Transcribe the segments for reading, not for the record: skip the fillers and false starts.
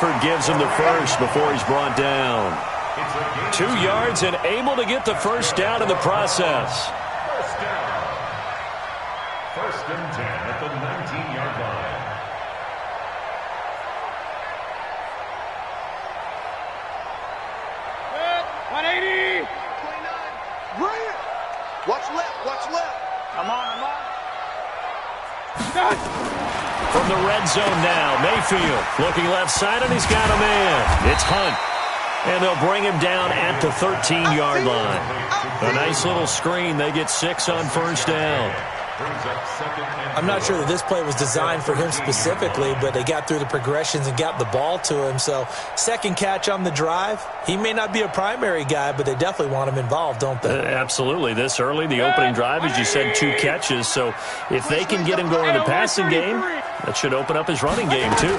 effort gives him the first before he's brought down. 2 yards and able to get the first down in the process. First down. First and 10 at the 19-yard line. Good. 180. 29. Brilliant. Watch left. Watch left. Come on, come on. Done. From the red zone now, Mayfield looking left side, and he's got a man. It's Hunt. And they'll bring him down at the 13-yard line. A nice little screen. They get 6 on first down. I'm not sure that this play was designed for him specifically, but they got through the progressions and got the ball to him. So second catch on the drive. He may not be a primary guy, but they definitely want him involved, don't they? Absolutely. This early, the opening drive, as you said, 2 catches. So if they can get him going in the passing game, that should open up his running game too.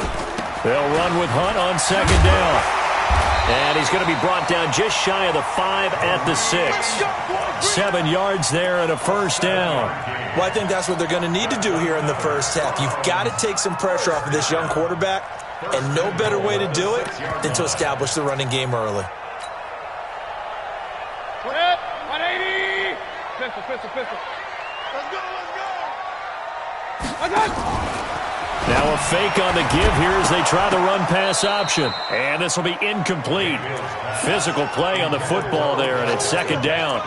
They'll run with Hunt on second down. And he's going to be brought down just shy of the 5 at the 6. 7 yards there and a first down. Well, I think that's what they're going to need to do here in the first half. You've got to take some pressure off of this young quarterback, and no better way to do it than to establish the running game early. 180. Pistol. Let's go. Let's go. Now a fake on the give here as they try the run-pass option. And this will be incomplete. Physical play on the football there, and it's second down.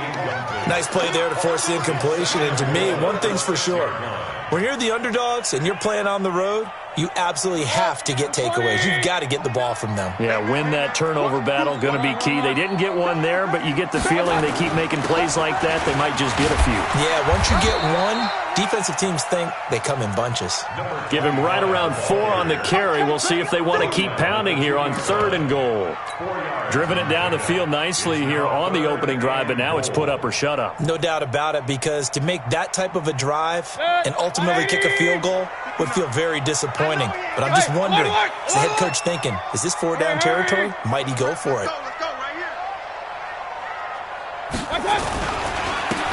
Nice play there to force the incompletion. And to me, one thing's for sure. When you're the underdogs and you're playing on the road, you absolutely have to get takeaways. You've got to get the ball from them. Yeah, win that turnover battle, going to be key. They didn't get one there, but you get the feeling they keep making plays like that, they might just get a few. Yeah, once you get one, defensive teams think they come in bunches. Give him right around 4 on the carry. We'll see if they want to keep pounding here on 3rd and goal. Driven it down the field nicely here on the opening drive, but now it's put up or shut up. No doubt about it, because to make that type of a drive and ultimately kick a field goal would feel very disappointing. But I'm just wondering, is the head coach thinking, is this 4-down territory? Might he go for it?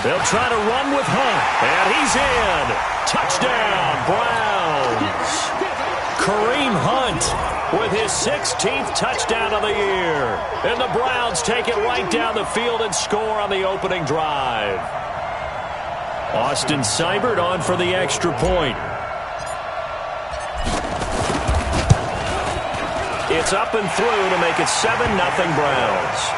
They'll try to run with Hunt, and he's in. Touchdown, Browns. Kareem Hunt with his 16th touchdown of the year. And the Browns take it right down the field and score on the opening drive. Austin Seibert on for the extra point. It's up and through to make it 7-0 Browns.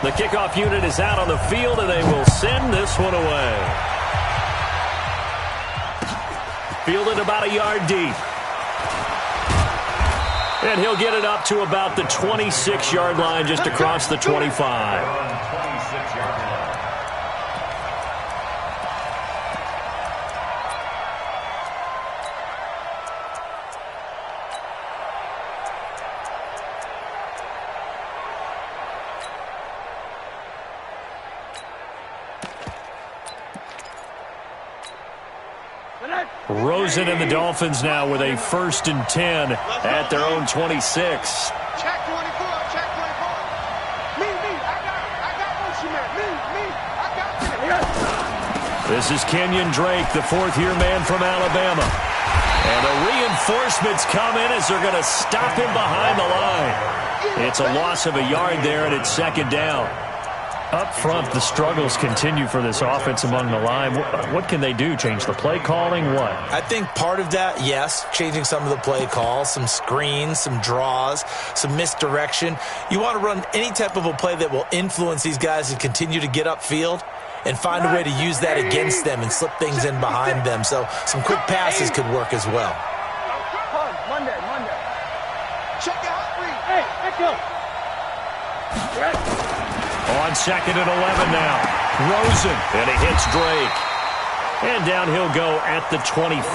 The kickoff unit is out on the field, and they will send this one away. Fielded about a yard deep. And he'll get it up to about the 26-yard line, just across the 25. Rosen and the Dolphins now with a 1st and 10 at their own 26. Check 24. Me. I got motion man. Me. I got it. This is Kenyon Drake, the 4th-year man from Alabama. And the reinforcements come in as they're going to stop him behind the line. It's a loss of a yard there, and it's second down. Up front, the struggles continue for this offense among the line. What can they do? Change the play calling? What? I think part of that, yes, changing some of the play calls, some screens, some draws, some misdirection. You want to run any type of a play that will influence these guys to continue to get upfield and find a way to use that against them and slip things in behind them. So some quick passes could work as well. Monday. Check it out, Reed. Hey, let's go. On 2nd and 11 now. Rosen, and he hits Drake. And down he'll go at the 25.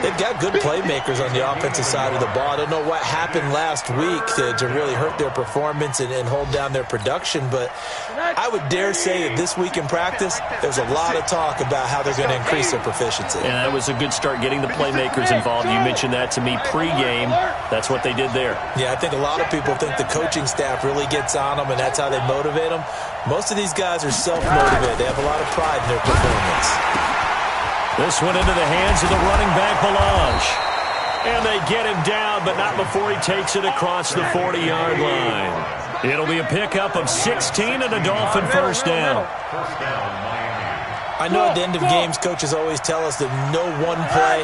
They've got good playmakers on the offensive side of the ball. I don't know what happened last week to really hurt their performance and hold down their production, but I would dare say that this week in practice, there's a lot of talk about how they're going to increase their proficiency. And that was a good start getting the playmakers involved. You mentioned that to me pregame. That's what they did there. Yeah, I think a lot of people think the coaching staff really gets on them, and that's how they motivate them. Most of these guys are self-motivated. They have a lot of pride in their performance. This one into the hands of the running back, Balaj. And they get him down, but not before he takes it across the 40-yard line. It'll be a pickup of 16 and a Dolphin first down. I know at the end of games, coaches always tell us that no one play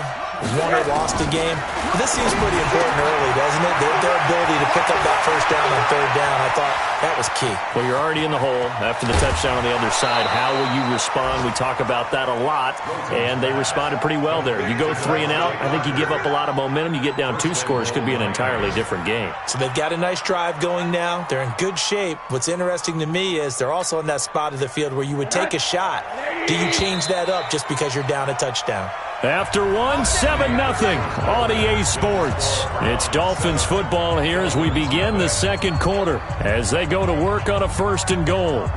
won or lost a game. But this seems pretty important early, doesn't it? Their ability to pick up that first down on third down, I thought that was key. Well, you're already in the hole after the touchdown on the other side. How will you respond? We talk about that a lot, and they responded pretty well there. You go 3 and out, I think you give up a lot of momentum. You get down 2 scores, could be an entirely different game. So they've got a nice drive going now. They're in good shape. What's interesting to me is they're also in that spot of the field where you would take a shot. Do you change that up just because you're down a touchdown? After 7-0 on EA Sports. It's Dolphins football here as we begin the second quarter as they go to work on a 1st and goal.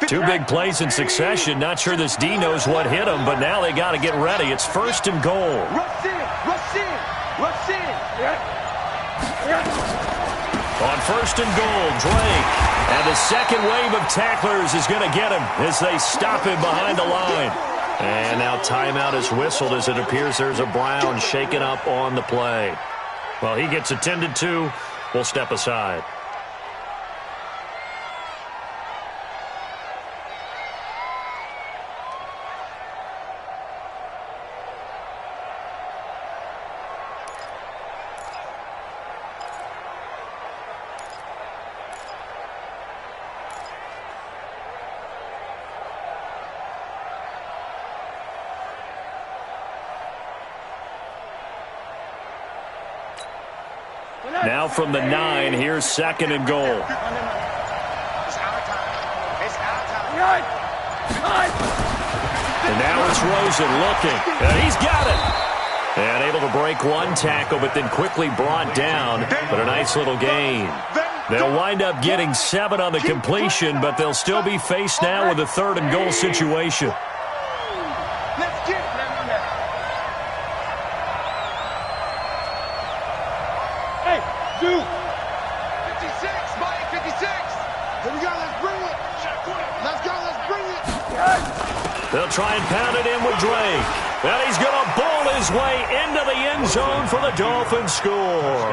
Two big plays in succession. Not sure this D knows what hit him, but now they got to get ready. It's 1st and goal. Rush in, rush in, rush in. On 1st and goal, Drake. And the second wave of tacklers is going to get him as they stop him behind the line. And now timeout is whistled as it appears there's a Brown shaken up on the play. Well, he gets attended to. We'll step aside. Now from the 9, here's 2nd and goal. It's our time. It's our time. And now it's Rosen looking. And he's got it. And able to break one tackle, but then quickly brought down. But a nice little gain. They'll wind up getting 7 on the completion, but they'll still be faced now with a 3rd and goal situation. Let's get it. Hey, dude. 56, Mike, 56. Here we go, let's bring it. Let's go, let's bring it. They'll try and pound it in with Drake. And he's going to bowl his way into the end zone for the Dolphins score.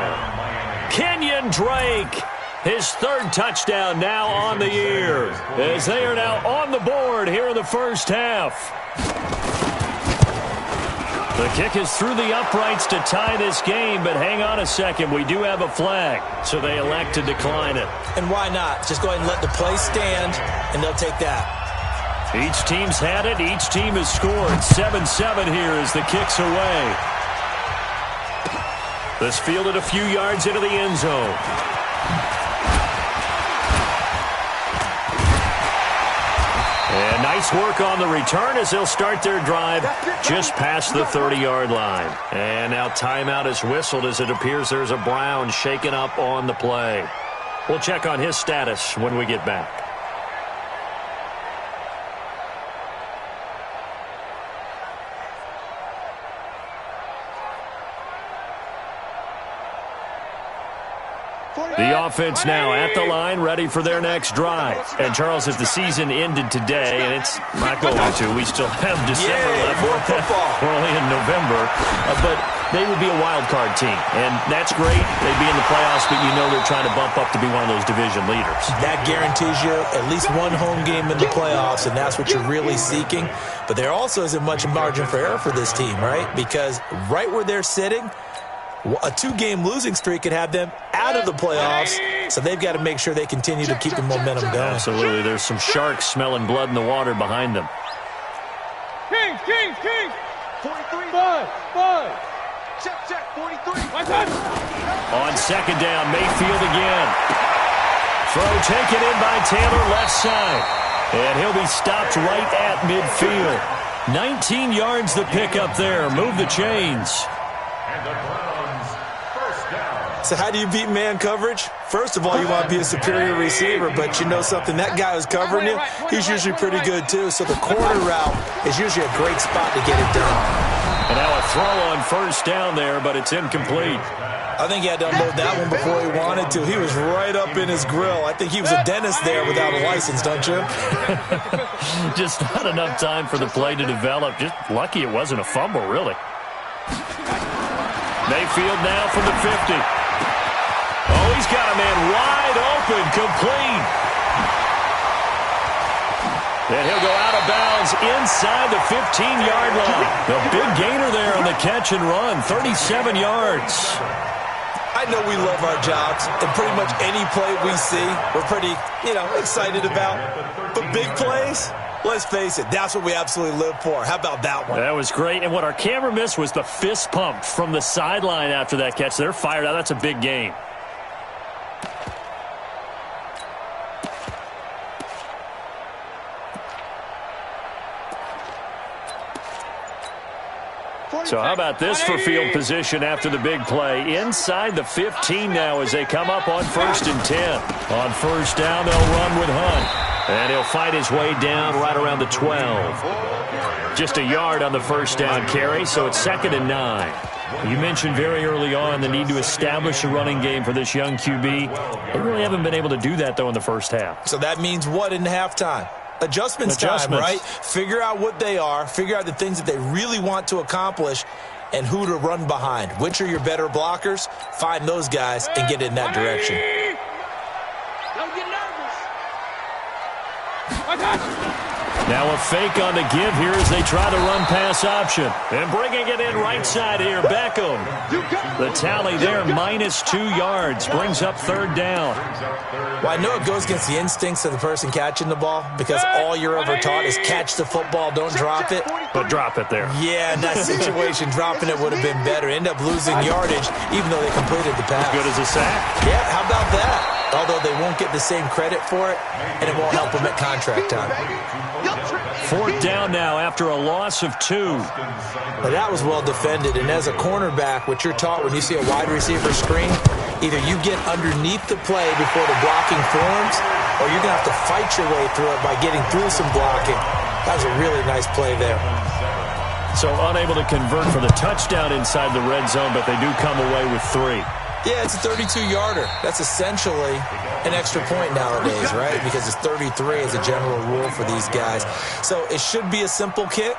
Kenyon Drake, his 3rd touchdown now on the year, as they are now on the board here in the first half. The kick is through the uprights to tie this game, but hang on a second. We do have a flag, so they elect to decline it. And why not? Just go ahead and let the play stand, and they'll take that. Each team's had it. Each team has scored. 7-7 here as the kick's away. This fielded a few yards into the end zone. And nice work on the return as they'll start their drive just past the 30-yard line. And now timeout is whistled as it appears there's a Brown shaken up on the play. We'll check on his status when we get back. The offense now at the line, ready for their next drive. And, Charles, if the season ended today, and it's not going to, we still have December left. More football. We're only in November. But they would be a wild card team. And that's great. They'd be in the playoffs, but you know they're trying to bump up to be one of those division leaders. That guarantees you at least one home game in the playoffs, and that's what you're really seeking. But there also isn't much margin for error for this team, right? Because right where they're sitting, a 2-game losing streak could have them out of the playoffs, so they've got to make sure they continue to keep the momentum going. Absolutely. There's some sharks smelling blood in the water behind them. Kings! 43. 5. Check, 43. On second down, Mayfield again. Throw taken in by Taylor, left side. And he'll be stopped right at midfield. 19 yards the pick up there. Move the chains. And the Browns, first down. So how do you beat man coverage? First of all, you want to be a superior receiver, but you know something, that guy who's covering you, he's usually pretty good too. So the corner route is usually a great spot to get it done. And now a throw on first down there, but it's incomplete. I think he had to unload that one before he wanted to. He was right up in his grill. I think he was a dentist there without a license, don't you? Just not enough time for the play to develop. Just lucky it wasn't a fumble, really. Mayfield now from the 50. Oh, he's got a man wide open, complete. And he'll go out of bounds inside the 15-yard line. The big gainer there on the catch and run, 37 yards. I know we love our jobs, and pretty much any play we see, we're pretty, excited about. But big plays, let's face it, that's what we absolutely live for. How about that one? That was great. And what our camera missed was the fist pump from the sideline after that catch. They're fired out. That's a big game. So how about this for field position after the big play? Inside the 15 now as they come up on 1st and 10. On first down, they'll run with Hunt. And he'll fight his way down right around the 12. Just a yard on the first down carry, so it's 2nd and 9. You mentioned very early on the need to establish a running game for this young QB. They really haven't been able to do that, though, in the first half. So that means what in halftime? Adjustments time, right? Figure out what they are, figure out the things that they really want to accomplish, and who to run behind. Which are your better blockers? Find those guys and get in that direction. Don't get nervous. Now a fake on the give here as they try to run pass option. And bringing it in right side here, Beckham. The tally there, -2 yards, brings up 3rd down. Well, I know it goes against the instincts of the person catching the ball because all you're ever taught is catch the football, don't drop it. But drop it there. Yeah, in that situation, dropping it would have been better. End up losing yardage even though they completed the pass. Good as a sack. Yeah, how about that? Although they won't get the same credit for it, and it won't help them at contract time. 4th down now after a loss of 2. But that was well defended, and as a cornerback, what you're taught when you see a wide receiver screen, either you get underneath the play before the blocking forms, or you're going to have to fight your way through it by getting through some blocking. That was a really nice play there. So unable to convert for the touchdown inside the red zone, but they do come away with 3. Yeah, it's a 32-yarder. That's essentially an extra point nowadays, right? Because it's 33 as a general rule for these guys. So it should be a simple kick.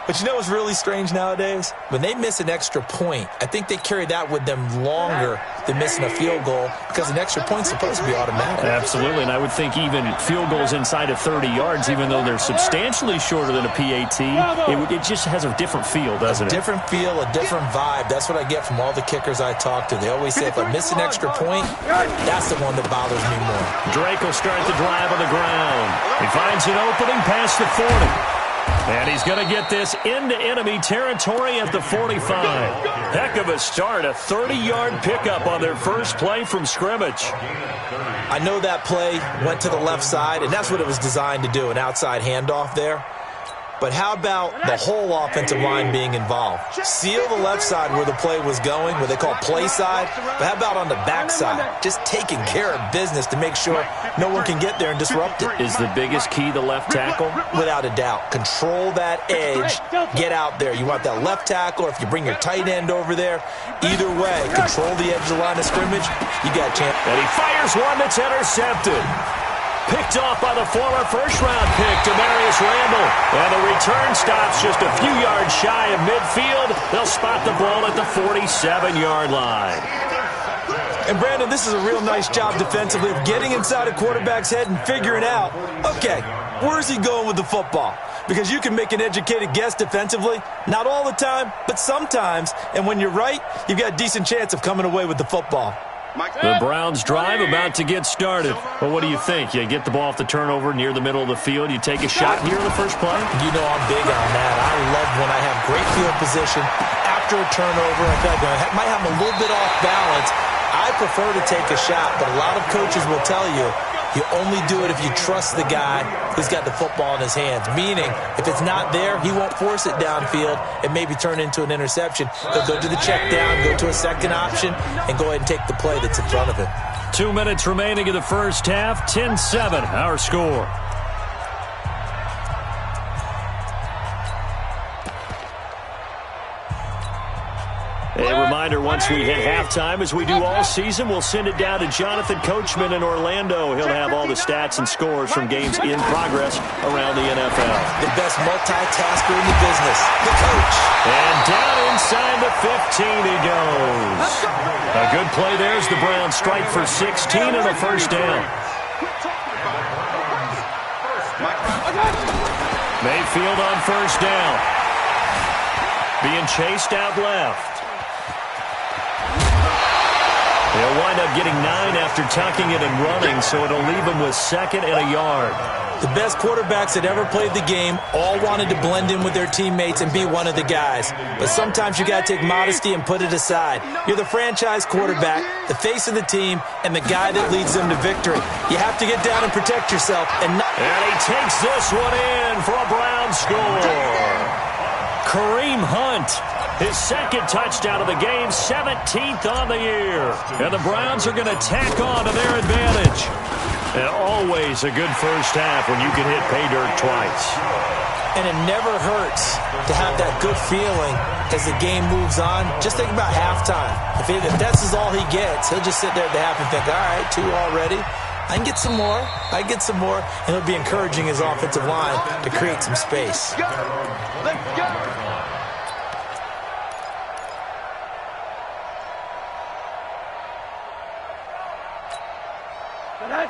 But you know what's really strange nowadays? When they miss an extra point, I think they carry that with them longer than missing a field goal because an extra point's supposed to be automatic. Absolutely, and I would think even field goals inside of 30 yards, even though they're substantially shorter than a PAT, it just has a different feel, doesn't it? A different feel, a different vibe. That's what I get from all the kickers I talk to. They always say if I miss an extra point, that's the one that bothers me more. Drake will start the drive on the ground. He finds an opening past the 40. And he's going to get this into enemy territory at the 45. Heck of a start, a 30-yard pickup on their first play from scrimmage. I know that play went to the left side, and that's what it was designed to do, an outside handoff there. but how about the whole offensive line being involved? Seal the left side where the play was going, what they call play side, but how about on the back side? Just taking care of business to make sure no one can get there and disrupt it. Is the biggest key the left tackle? Without a doubt. Control that edge. Get out there. You want that left tackle, or if you bring your tight end over there, either way, control the edge of the line of scrimmage, you got a chance. And he fires one that's intercepted. Picked off by the former first-round pick, Demarius Randall. And the return stops just a few yards shy of midfield. They'll spot the ball at the 47-yard line. And, Brandon, this is a real nice job defensively of getting inside a quarterback's head and figuring out, okay, where's he going with the football? Because you can make an educated guess defensively. Not all the time, but sometimes. And when you're right, you've got a decent chance of coming away with the football. The Browns drive about to get started. Well, what do you think? You get the ball off the turnover near the middle of the field. You take a shot here in the first play? You know I'm big on that. I love when I have great field position after a turnover. I feel like I might have a little bit off balance. I prefer to take a shot, but a lot of coaches will tell you you only do it if you trust the guy who's got the football in his hands. Meaning, if it's not there, he won't force it downfield and maybe turn into an interception. He'll go to the check down, go to a second option, and go ahead and take the play that's in front of him. 2 minutes remaining in the first half. 10-7, our score. A reminder, once we hit halftime, as we do all season, we'll send it down to Jonathan Coachman in Orlando. He'll have all the stats and scores from games in progress around the NFL. The best multitasker in the business, the coach. And down inside the 15 he goes. A good play there as the Browns strike for 16 and a first down. Mayfield on first down. Being chased out left. He'll wind up getting 9 after tucking it and running, so it'll leave him with 2nd and a yard. The best quarterbacks that ever played the game all wanted to blend in with their teammates and be one of the guys. But sometimes you got to take modesty and put it aside. You're the franchise quarterback, the face of the team, and the guy that leads them to victory. You have to get down and protect yourself. And he takes this one in for a Browns score. Kareem Hunt. His 2nd touchdown of the game, 17th on the year. And the Browns are going to tack on to their advantage. And always a good first half when you can hit pay dirt twice. And it never hurts to have that good feeling as the game moves on. Just think about halftime. If that's all he gets, he'll just sit there at the half and think, all right, 2 already. I can get some more. I get some more. And he'll be encouraging his offensive line to create some space. Let's go.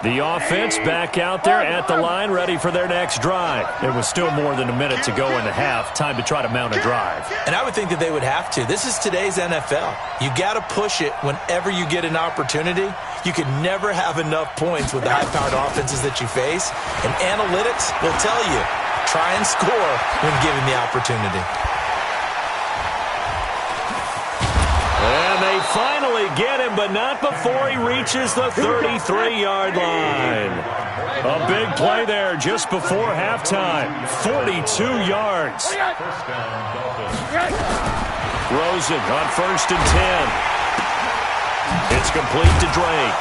The offense back out there at the line, ready for their next drive. It was still more than a minute to go in the half. Time to try to mount a drive. And I would think that they would have to. This is today's NFL. You got to push it whenever you get an opportunity. You can never have enough points with the high-powered offenses that you face. And analytics will tell you, try and score when given the opportunity. And they finally get him, but not before he reaches the 33-yard line. A big play there just before halftime. 42 yards. Rosen on 1st and 10. It's complete to Drake.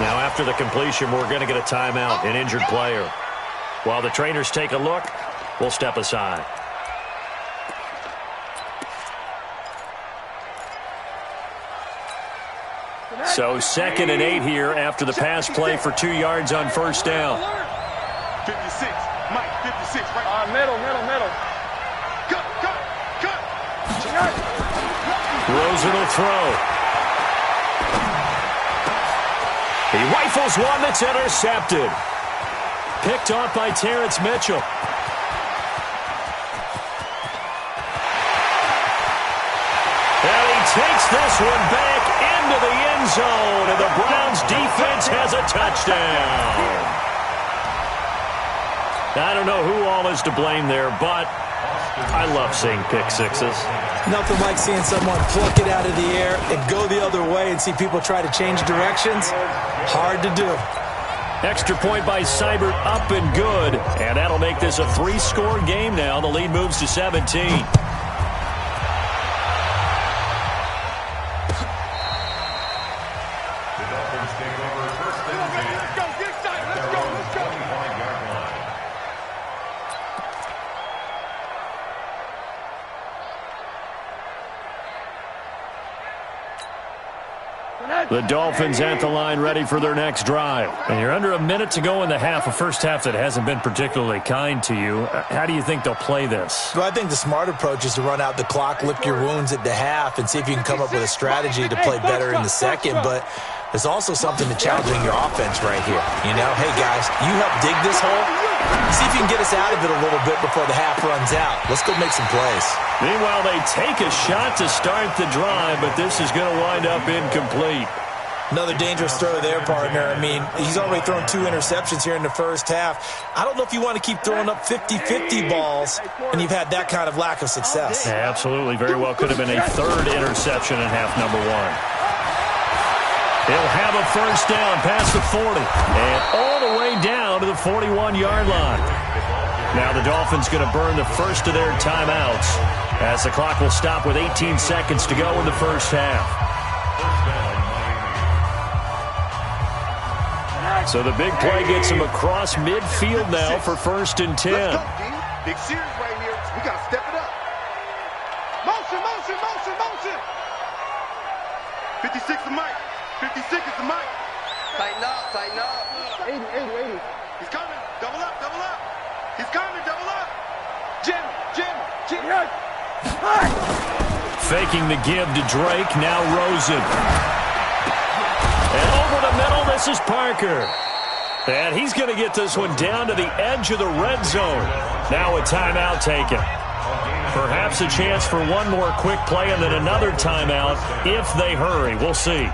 Now after the completion, we're going to get a timeout, an injured player. While the trainers take a look, we'll step aside. So 2nd and 8 here after the pass play for 2 yards on first down. 56, Mike, 56, right? Middle. Cut. Rosen will throw. He rifles one that's intercepted. Picked off by Terrence Mitchell. And he takes this one back into the end zone, and the Browns defense has a touchdown. I don't know who all is to blame there, but I love seeing pick sixes. Nothing like seeing someone pluck it out of the air and go the other way and see people try to change directions. Hard to do. Extra point by Seibert, up and good. And that'll make this a 3-score game now. The lead moves to 17. The Dolphins at the line ready for their next drive. And you're under a minute to go in the half, a first half that hasn't been particularly kind to you. How do you think they'll play this? Well, I think the smart approach is to run out the clock, lick your wounds at the half, and see if you can come up with a strategy to play better in the second. But there's also something to challenging your offense right here. You know, hey, guys, you help dig this hole. See if you can get us out of it a little bit before the half runs out. Let's go make some plays. Meanwhile, they take a shot to start the drive, but this is going to wind up incomplete. Another dangerous throw there, partner. I mean, he's already thrown 2 interceptions here in the first half. I don't know if you want to keep throwing up 50-50 balls, and you've had that kind of lack of success. Yeah, absolutely. Very well could have been a 3rd interception in half number 1. He'll have a first down past the 40 and all the way down to the 41-yard line. Now the Dolphins going to burn the first of their timeouts as the clock will stop with 18 seconds to go in the first half. So the big play gets him across midfield now for 1st and 10. Let's go, D. Big series right here. We got to step it up. Motion, motion, motion, motion. 56 is Mike. 56 is the Mike. Tighten up, tighten up. 80, 80, 80. He's coming. Double up, double up. He's coming, double up. Jim, Jim, Jim. Faking the give to Drake, now Rosen. And over the middle, this is Parker. And he's going to get this one down to the edge of the red zone. Now a timeout taken. Perhaps a chance for one more quick play and then another timeout if they hurry. We'll see.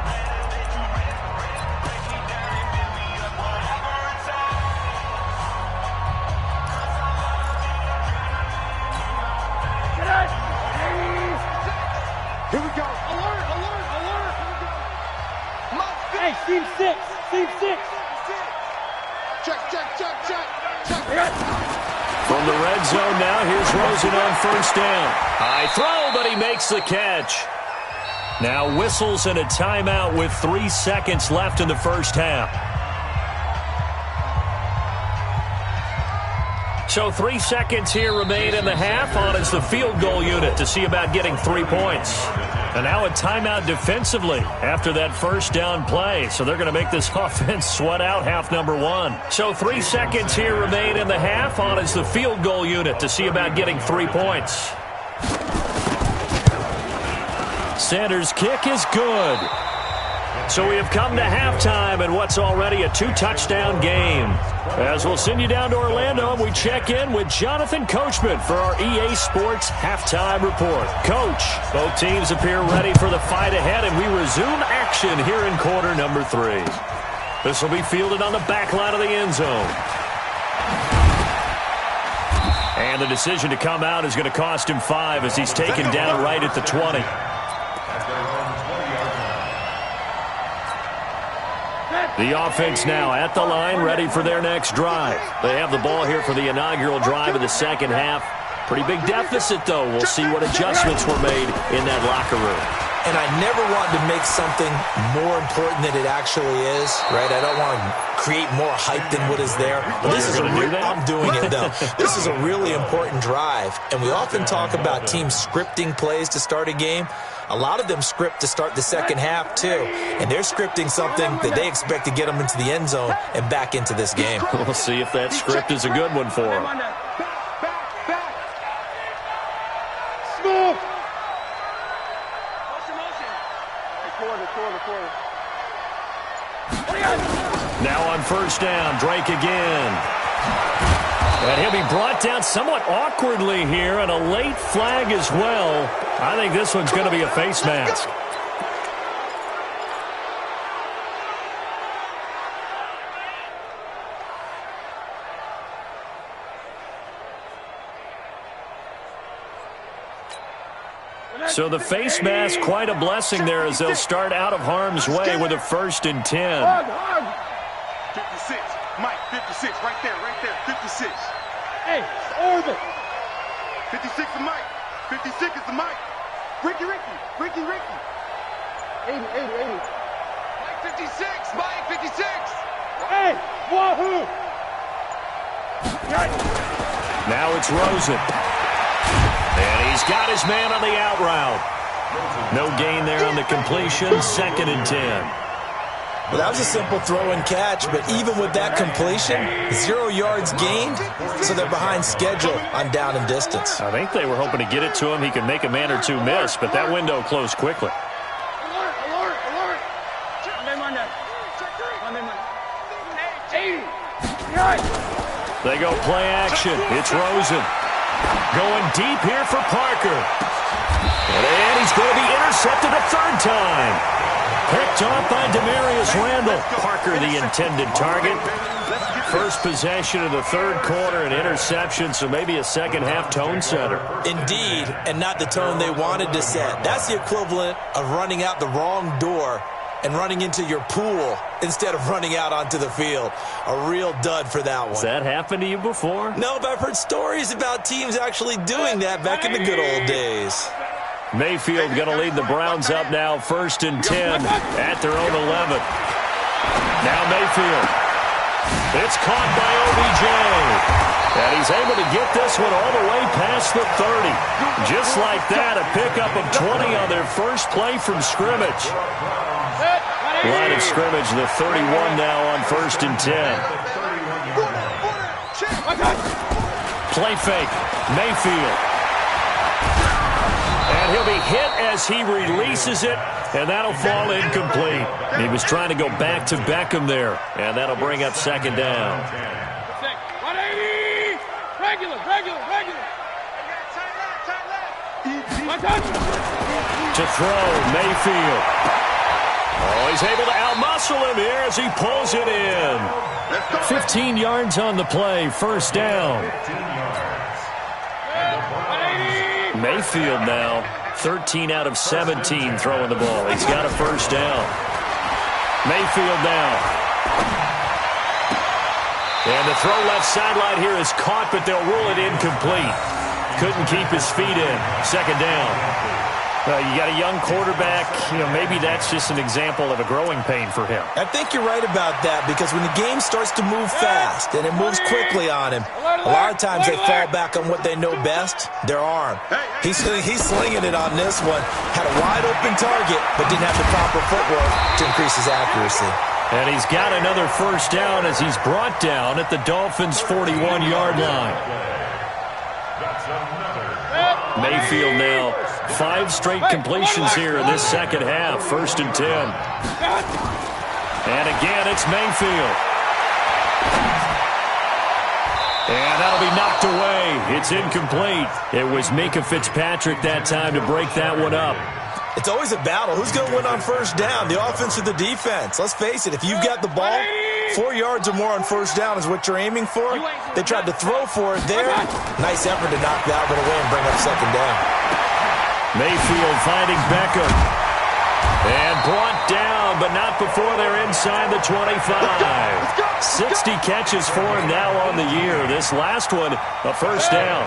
Here we go. Alert, alert, alert. Hey, team 6. Team 6. Check, check, check, check. Check. From the red zone now, here's Rosen on first down. High throw, but he makes the catch. Now whistles and a timeout with 3 seconds left in the first half. So 3 seconds here remain in the half. On is the field goal unit to see about getting 3 points. And now a timeout defensively after that first down play. So they're going to make this offense sweat out half number 1. So 3 seconds here remain in the half. On is the field goal unit to see about getting 3 points. Sanders' kick is good. So we have come to halftime in what's already a 2-touchdown game. As we'll send you down to Orlando, and we check in with Jonathan Coachman for our EA Sports Halftime Report. Coach, both teams appear ready for the fight ahead, and we resume action here in quarter number 3. This will be fielded on the back line of the end zone. And the decision to come out is going to cost him 5 as he's taken down right at the 20. The offense now at the line, ready for their next drive. They have the ball here for the inaugural drive of the second half. Pretty big deficit, though. We'll see what adjustments were made in that locker room. And I never wanted to make something more important than it actually is, right? I don't want to create more hype than what is there. But this is I'm doing it, though. This is a really important drive. And we often talk about teams scripting plays to start a game. A lot of them script to start the second half, too. And they're scripting something that they expect to get them into the end zone and back into this game. We'll see if that script is a good one for them. Smooth. Now on first down, Drake again. And he'll be brought down somewhat awkwardly here, and a late flag as well. I think this one's going to be a face mask. So the face mask, quite a blessing there as they'll start out of harm's way with a 1st and 10. 56. 56, right there, 56. Hey, it's orbit. 56 is Mike. 56 is the Mike. Ricky. 80. Mike 56, Mike 56. Hey, wahoo. Now it's Rosen. And he's got his man on the out route. No gain there on the completion. 2nd and 10. Well, that was a simple throw and catch, but even with that completion, 0 yards gained, so they're behind schedule on down and distance. I think they were hoping to get it to him. He could make a man or two miss, but that window closed quickly. Alert. They go play action. It's Rosen. Going deep here for Parker. And he's going to be intercepted a 3rd time. Picked off by Demarius Randall. Parker, the intended target. First possession of the 3rd quarter, an interception, so maybe a second-half tone setter. Indeed, and not the tone they wanted to set. That's the equivalent of running out the wrong door and running into your pool instead of running out onto the field. A real dud for that one. Has that happened to you before? No, but I've heard stories about teams actually doing that back in the good old days. Mayfield going to lead the Browns up now, 1st and 10 at their own 11. Now Mayfield. It's caught by OBJ. And he's able to get this one all the way past the 30. Just like that, a pickup of 20 on their first play from scrimmage. Line of scrimmage, the 31 now on 1st and 10. Play fake. Mayfield. And he'll be hit as he releases it, and that'll fall incomplete. He was trying to go back to Beckham there, and that'll bring up 2nd down. 180. Regular. To throw, Mayfield. Oh, he's able to outmuscle him here as he pulls it in. 15 yards on the play, 1st down. Mayfield now, 13 out of 17 throwing the ball. He's got a 1st down. Mayfield now. And the throw left sideline here is caught, but they'll rule it incomplete. Couldn't keep his feet in. 2nd down. You got a young quarterback. Maybe that's just an example of a growing pain for him. I think you're right about that, because when the game starts to move fast and it moves quickly on him, a lot of times they fall back on what they know best, their arm. He's slinging it on this one. Had a wide open target, but didn't have the proper footwork to increase his accuracy. And he's got another 1st down as he's brought down at the Dolphins' 41-yard line. Mayfield now, 5 straight completions here in this 2nd half. 1st and 10. And again, it's Mayfield. And that'll be knocked away. It's incomplete. It was Mika Fitzpatrick that time to break that one up. It's always a battle. Who's going to win on 1st down, the offense or the defense? Let's face it, if you've got the ball, 4 yards or more on 1st down is what you're aiming for. They tried to throw for it there. Nice effort to knock that one away and bring up 2nd down. Mayfield finding Beckham. And brought down, but not before they're inside the 25. 60 catches for him now on the year. This last one, a 1st down.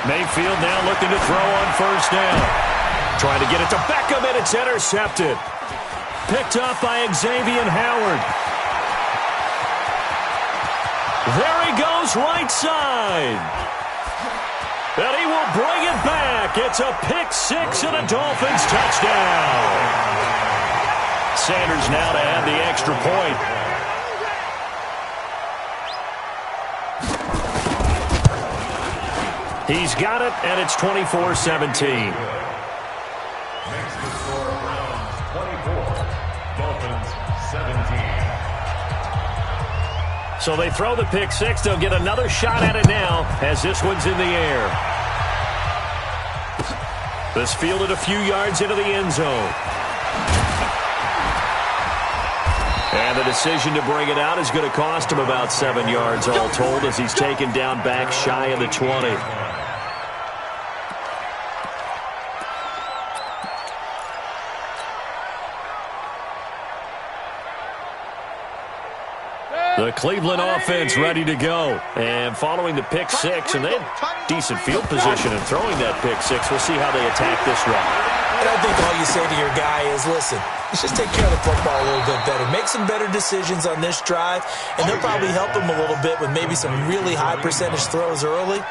Mayfield now looking to throw on 1st down. Trying to get it to Beckham, and it's intercepted. Picked up by Xavier Howard. There he goes, right side. And he will bring it back. It's a pick 6 and a Dolphins touchdown. Sanders now to add the extra point. He's got it, and it's 24-17. Makes the score Browns 24, Dolphins 17. So they throw the pick 6. They'll get another shot at it now as this one's in the air. This fielded a few yards into the end zone. And the decision to bring it out is going to cost him about 7 yards all told as he's taken down back shy of the 20. The Cleveland offense ready to go. And following the pick six, and they had decent field position in throwing that pick six. We'll see how they attack this run. And I think all you say to your guy is, listen, let's just take care of the football a little bit better. Make some better decisions on this drive, and they'll probably help him a little bit with maybe some really high percentage throws early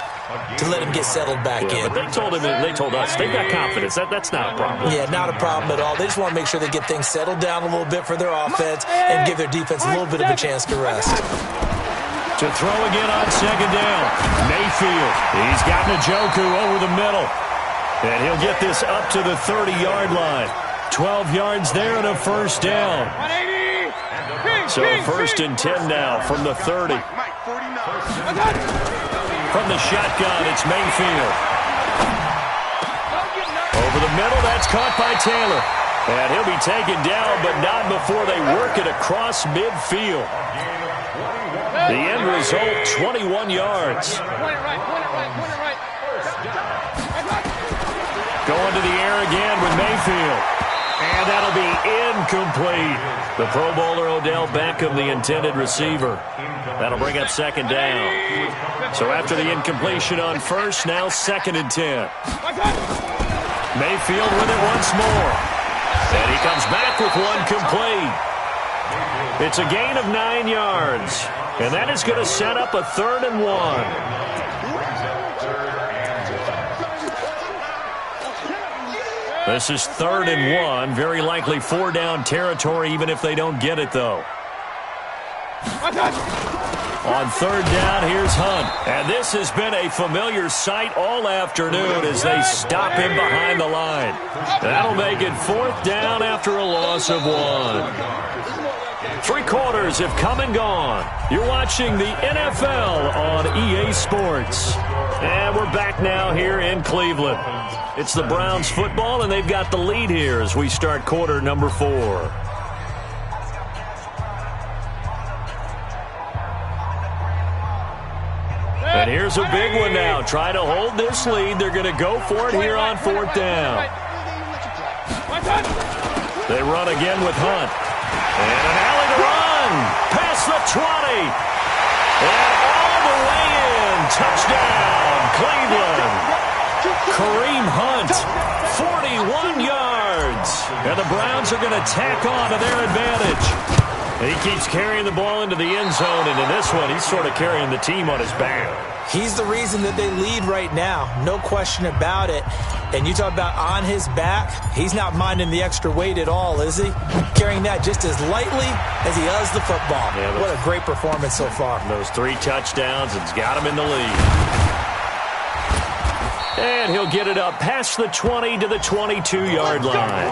to let him get settled back in. But they told us, they've got confidence. That's not a problem. Yeah, not a problem at all. They just want to make sure they get things settled down a little bit for their offense and give their defense a little bit of a chance to rest. To throw again on second down, Mayfield. He's got Njoku over the middle. And he'll get this up to the 30-yard line. 12 yards there and a first down. So first and 10 now from the 30. From the shotgun, it's Mayfield. Over the middle, that's caught by Taylor. And he'll be taken down, but not before they work it across midfield. The end result, 21 yards. Going to the air again with Mayfield. And that'll be incomplete. The Pro Bowler Odell Beckham, the intended receiver. That'll bring up second down. So after the incompletion on first, now second and 10. Mayfield with it once more. And he comes back with one complete. It's a gain of 9 yards. And that is going to set up a 3rd and 1. This is 3rd and 1. Very likely 4-down territory, even if they don't get it, though. On 3rd down, here's Hunt. And this has been a familiar sight all afternoon as they stop him behind the line. That'll make it 4th down after a loss of 1. 3 quarters have come and gone. You're watching the NFL on EA Sports. And we're back now here in Cleveland. It's the Browns football, and they've got the lead here as we start quarter number 4. And here's a big one now. Try to hold this lead. They're going to go for it here on 4th down. They run again with Hunt. And an alley to run. Past the 20. And all the way in. Touchdown, Cleveland. Kareem Hunt, 41 yards. And the Browns are going to tack on to their advantage. He keeps carrying the ball into the end zone, and in this one, he's sort of carrying the team on his back. He's the reason that they lead right now, no question about it. And you talk about on his back, he's not minding the extra weight at all, is he? Carrying that just as lightly as he does the football. Yeah, what a great performance so far. Those 3 touchdowns, it's got him in the lead. And he'll get it up past the 20 to the 22-yard line.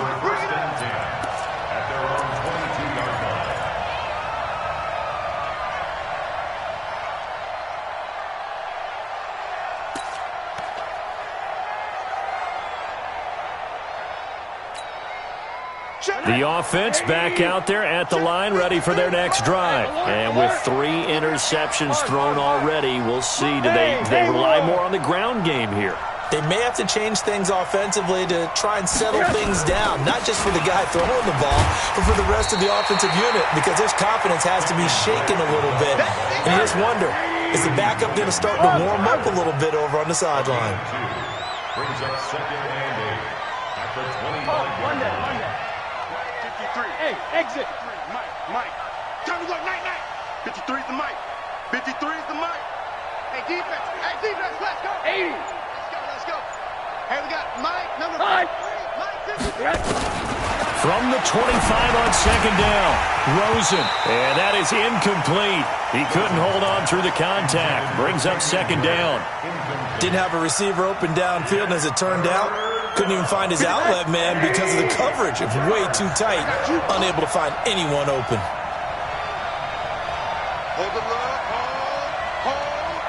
The offense back out there at the line, ready for their next drive. And with 3 interceptions thrown already, we'll see. Do they rely more on the ground game here? They may have to change things offensively to try and settle things down, not just for the guy throwing the ball, but for the rest of the offensive unit, because their confidence has to be shaken a little bit. And you just wonder, is the backup going to start to warm up a little bit over on the sideline? Brings up second and 8 at the 25-yard line. Hey, exit. Mike. Time to work, night. 53 is the mic. 53 is the mic. Hey, defense, let's go. 80. Let's go. Hey, we got Mike, number 5. Mike, From the 25 on second down, Rosen. And that is incomplete. He couldn't hold on through the contact. Brings up second down. Didn't have a receiver open downfield, and as it turned out, couldn't even find his outlet man because of the coverage. It's way too tight. Unable to find anyone open. hold the look, hold.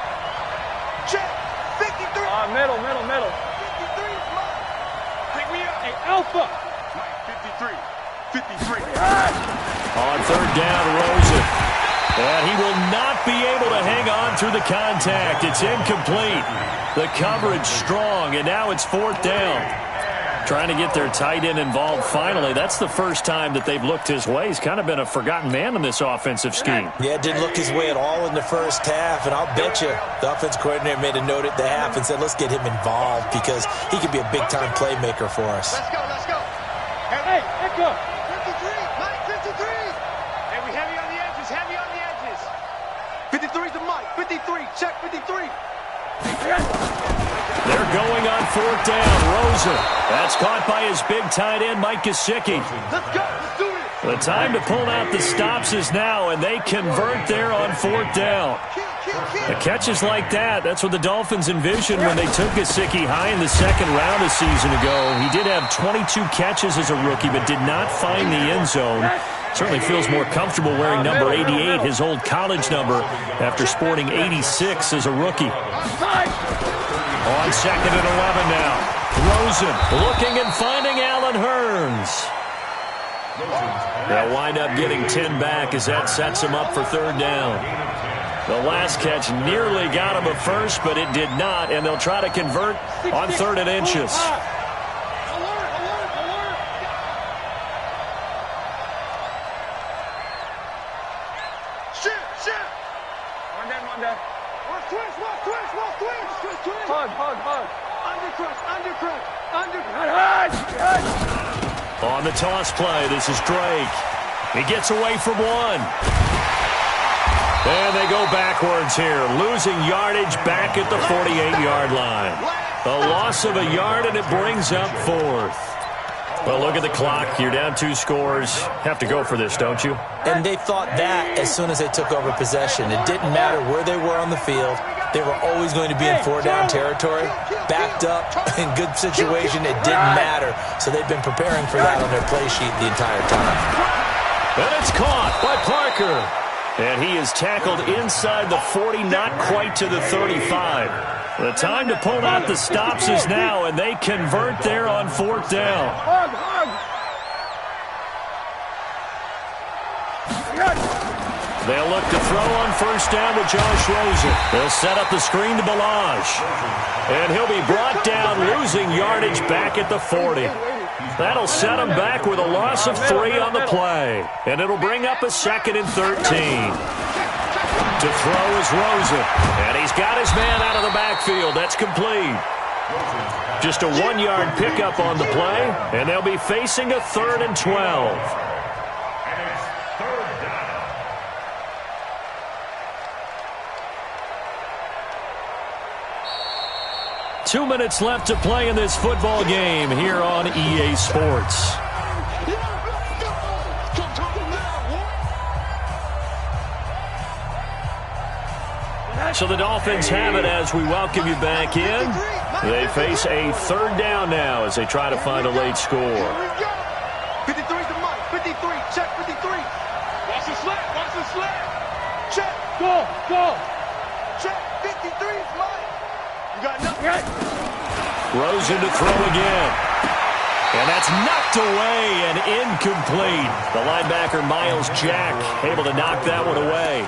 Check. 53. Middle. 53 is Mike. Pick me up. Hey, Alpha. Mike, 53. On third down, Rosen. And he will not be able to hang on through the contact. It's incomplete. The coverage strong, and now it's 4th down. Trying to get their tight end involved finally. That's the first time that they've looked his way. He's kind of been a forgotten man in this offensive scheme. Yeah, didn't look his way at all in the first half, and I'll bet you the offense coordinator made a note at the half and said, let's get him involved because he could be a big-time playmaker for us. Let's go, let's go. Hey, let's go. 53, Mike, 53. Hey, we heavy on the edges, heavy on the edges. 53 to Mike, 53, check 53. They're going on fourth down. Rosen. That's caught by his big tight end, Mike Gesicki. Let's go, let's do this. The time to pull out the stops is now, and they convert there on fourth down. The catches like that, that's what the Dolphins envisioned when they took Gesicki high in the second round a season ago. He did have 22 catches as a rookie, but did not find the end zone. Certainly feels more comfortable wearing number 88, his old college number, after sporting 86 as a rookie. On second and 11 now. Rosen looking and finding Allen Hurns. They'll wind up getting 10 back as that sets him up for third down. The last catch nearly got him a first, but it did not, and they'll try to convert on third and inches. On the toss play, this is Drake. He gets away from one. And they go backwards here, losing yardage back at the 48-yard line. A loss of a yard, and it brings up fourth. Well, look at the clock. You're down 2 scores. Have to go for this, don't you? And they thought that as soon as they took over possession. It didn't matter where they were on the field. They were always going to be in 4-down territory, backed up, in good situation. It didn't matter. So they've been preparing for that on their play sheet the entire time. And it's caught by Parker. And he is tackled inside the 40, not quite to the 35. The time to pull out the stops is now, and they convert there on fourth down. They'll look to throw on first down with Josh Rosen. They'll set up the screen to Balazs. And he'll be brought down, losing yardage back at the 40. That'll set him back with a loss of 3 on the play. And it'll bring up a second and 13. To throw is Rosen. And he's got his man out of the backfield. That's complete. Just a 1-yard pickup on the play. And they'll be facing a 3rd and 12. 2 minutes left to play in this football game here on EA Sports. So the Dolphins have it as we welcome you back in. They face a 3rd down now as they try to find a late score. 53 to Mike, 53, check 53. Watch the slant, check. Go. Check, 53 is Mike. You got nothing. Rosen to throw again. And that's knocked away and incomplete. The linebacker, Miles Jack, able to knock that one away.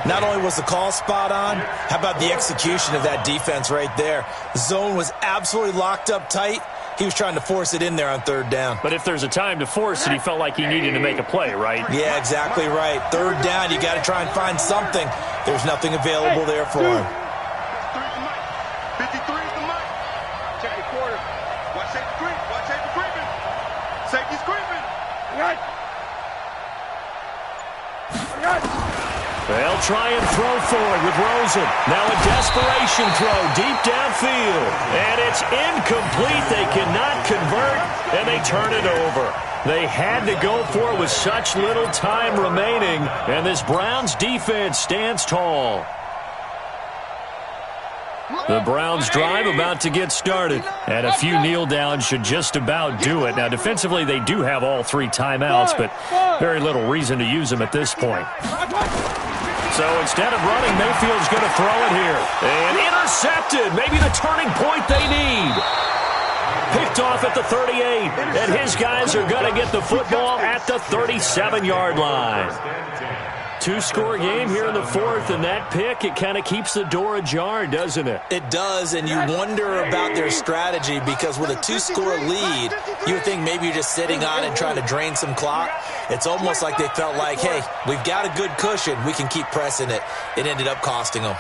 Not only was the call spot on, how about the execution of that defense right there? The zone was absolutely locked up tight. He was trying to force it in there on 3rd down. But if there's a time to force it, he felt like he needed to make a play, right? Yeah, exactly right. 3rd down, you got to try and find something. There's nothing available there for him. 53 is the Mike. Check the quarter. Watch safety creep. Watch safety creeping. Safety's creeping. They'll try and throw for it with Rosen. Now a desperation throw deep downfield. And it's incomplete. They cannot convert, and they turn it over. They had to go for it with such little time remaining, and this Browns defense stands tall. The Browns drive about to get started, and a few kneel downs should just about do it. Now, defensively, they do have all 3 timeouts, but very little reason to use them at this point. So instead of running, Mayfield's going to throw it here. And intercepted, maybe the turning point they need. Picked off at the 38, and his guys are going to get the football at the 37-yard line. Two-score game here in the fourth, and that pick, it kind of keeps the door ajar, doesn't it? It does, and you wonder about their strategy because with a two-score lead, you would think maybe you're just sitting on and trying to drain some clock. It's almost like they felt like, hey, we've got a good cushion. We can keep pressing it. It ended up costing them.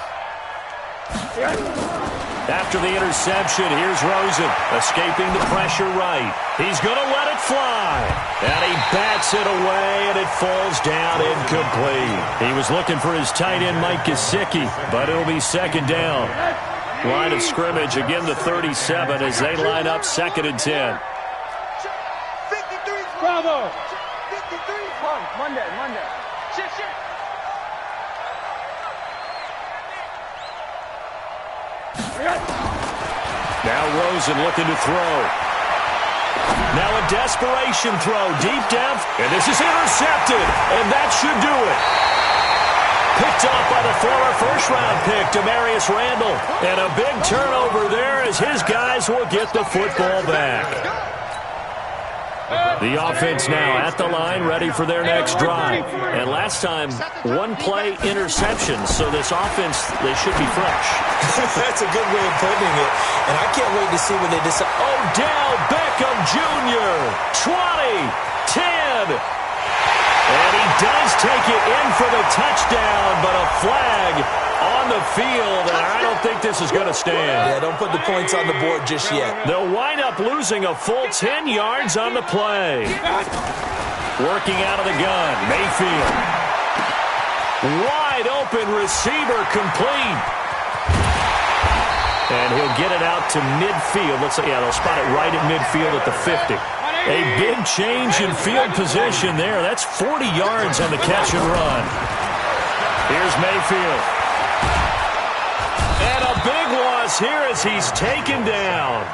After the interception, here's Rosen, escaping the pressure right. He's going to let it fly. And he bats it away, and it falls down incomplete. He was looking for his tight end, Mike Gesicki, but it'll be second down. Line of scrimmage, again the 37 as they line up 2nd and 10. Bravo. 53. Monday. Shit. Now Rosen looking to throw. Now a desperation throw deep down, and this is intercepted, and that should do it. Picked off by the former first-round pick, Demarius Randall. And a big turnover there as his guys will get the football back. The offense now at the line, ready for their next drive. And last time, one-play interceptions, so this offense, they should be fresh. That's a good way of putting it. And I can't wait to see when they decide. Odell Beckham Jr., 20, 10. And he does take it in for the touchdown, but a flag on the field, and I don't think this is going to stand. Yeah, don't put the points on the board just yet. They'll wind up losing a full 10 yards on the play. Working out of the gun, Mayfield. Wide open receiver complete. And he'll get it out to midfield. They'll spot it right at midfield at the 50. A big change in field position there. That's 40 yards on the catch and run. Here's Mayfield. And a big loss here as he's taken down.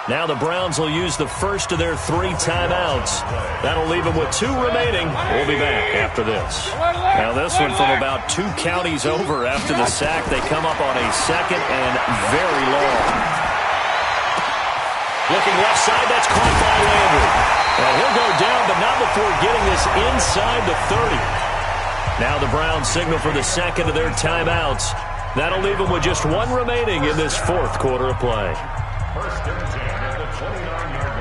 Now the Browns will use the first of their 3 timeouts. That'll leave them with 2 remaining. We'll be back after this. Now this one from about 2 counties over after the sack. They come up on a 2nd and very long. Looking left side, that's caught by Landry. And he'll go down, but not before getting this inside the 30. Now the Browns signal for the 2nd of their timeouts. That'll leave them with just 1 remaining in this 4th quarter of play. 1st and 10 at the 29-yard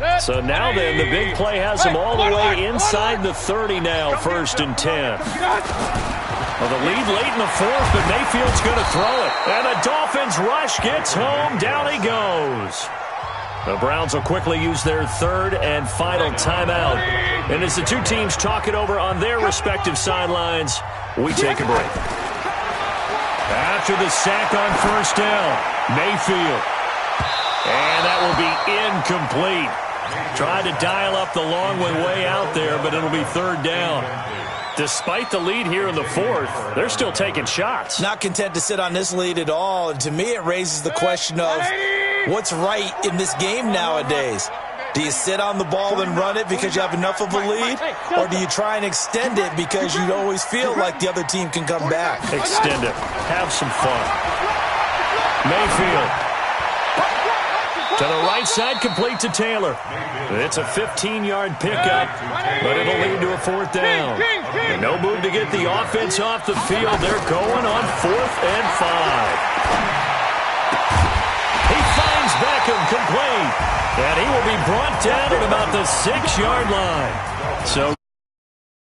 line. So now then, the big play has them all the way inside the 30 now, 1st and 10. Well, the lead late in the 4th, but Mayfield's going to throw it. And the Dolphins rush gets home. Down he goes. The Browns will quickly use their 3rd and final timeout. And as the 2 teams talk it over on their respective sidelines, we take a break. After the sack on 1st down, Mayfield. And that will be incomplete. Tried to dial up the long way out there, but it'll be 3rd down. Despite the lead here in the 4th, they're still taking shots. Not content to sit on this lead at all. And to me, it raises the question of what's right in this game nowadays. Do you sit on the ball and run it because you have enough of a lead? Or do you try and extend it because you always feel like the other team can come back? Extend it. Have some fun. Mayfield. To the right side, complete to Taylor. It's a 15-yard pickup, but it'll lead to a 4th down. And no move to get the offense off the field. They're going on 4th and 5. He finds Beckham complete, and he will be brought down at about the 6-yard line. So